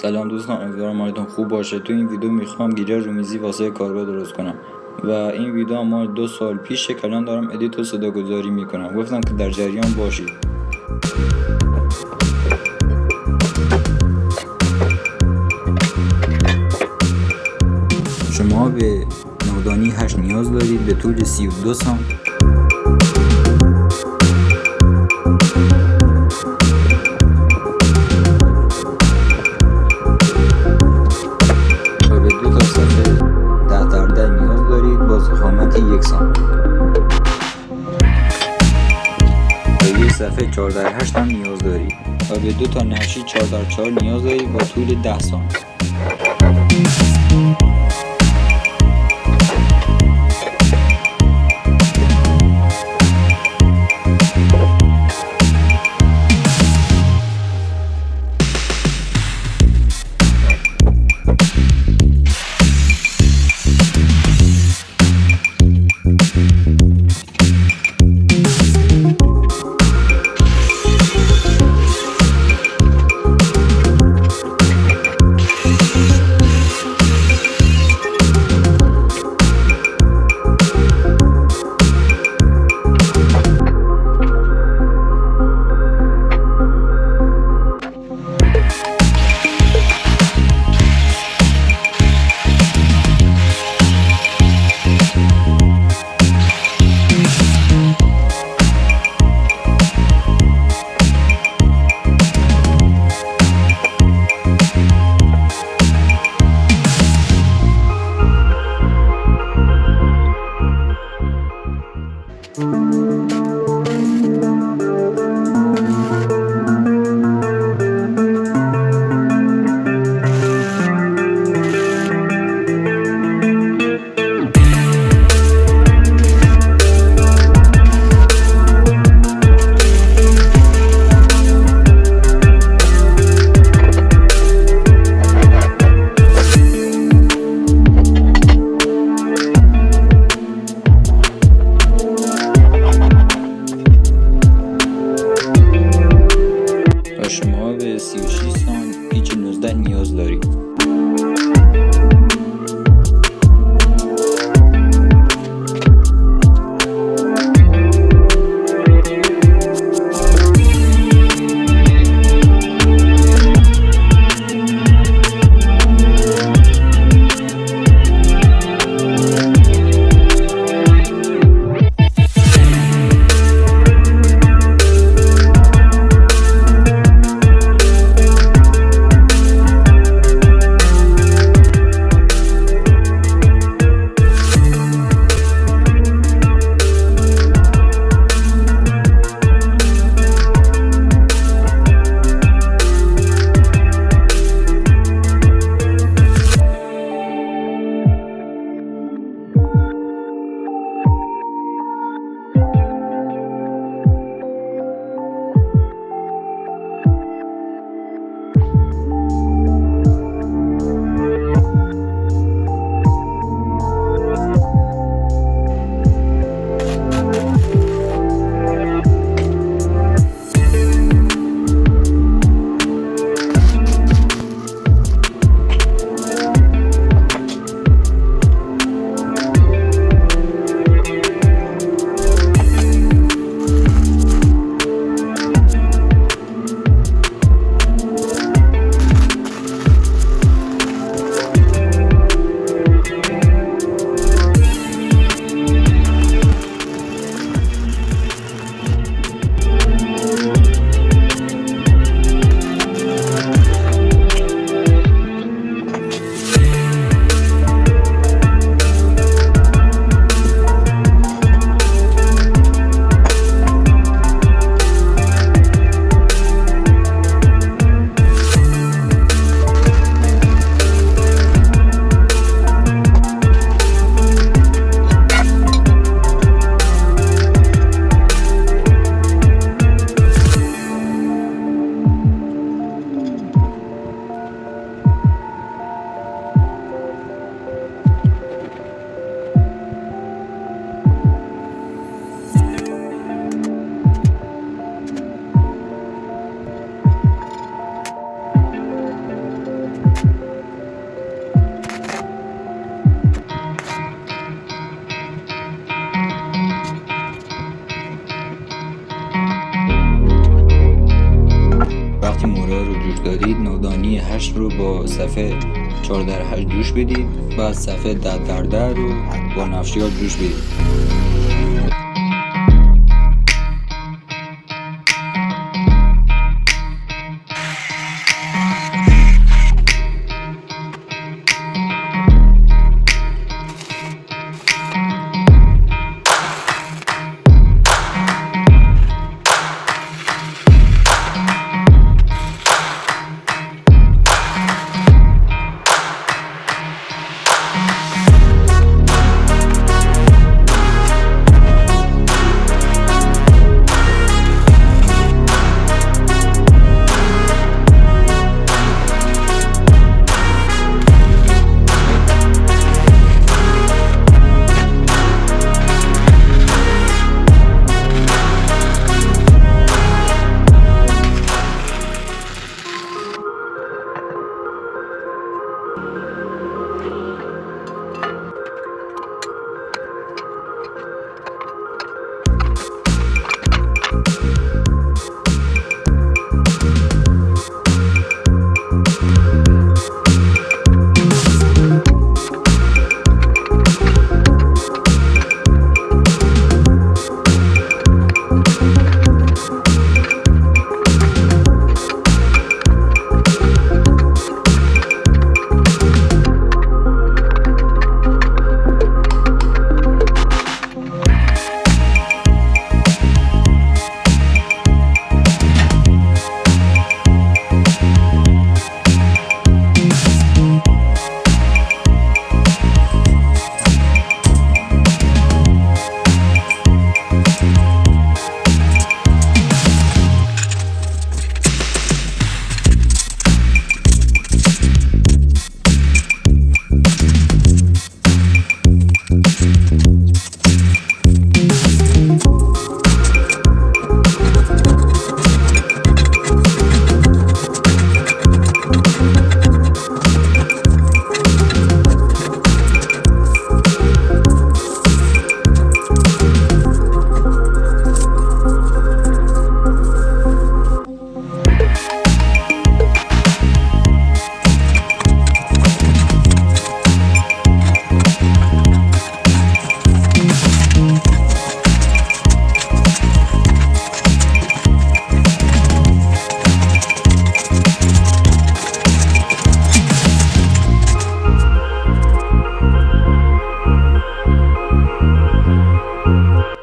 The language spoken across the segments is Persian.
سلام دوستان، امیدوارم حالتون خوب باشه. تو این ویدیو میخوام گیره رومیزی واسه کارگاه درست کنم و این ویدیو ما 2 سال پیشه که الان دارم ادیت و صداگذاری میکنم. گفتم که در جریان باشید. شما به نودانی 8 نیاز دارید به طول 32 سانت. صفحه 4x8 هم نیاز دارید و به 2 تا نقشی 4x4 نیاز دارید با طول 10 سانت. شما به 36 سانت پیچ 19 نیاز دارید. 9 8 رو با صفحه 4/8 جوش بدید. بعد صفحه 10/10 رو با نفشیات جوش بدید.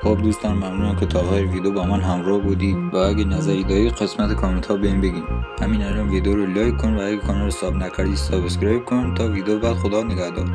خب دوستان، ممنونم که تا آخر ویدیو با من همراه بودید و اگه نظری دارید قسمت کامنت ها بهم بگین. همین الان ویدیو رو لایک کن و اگه کانال رو ساب نکردی سابسکرایب کن تا ویدیو بعد. خدا نگهدار.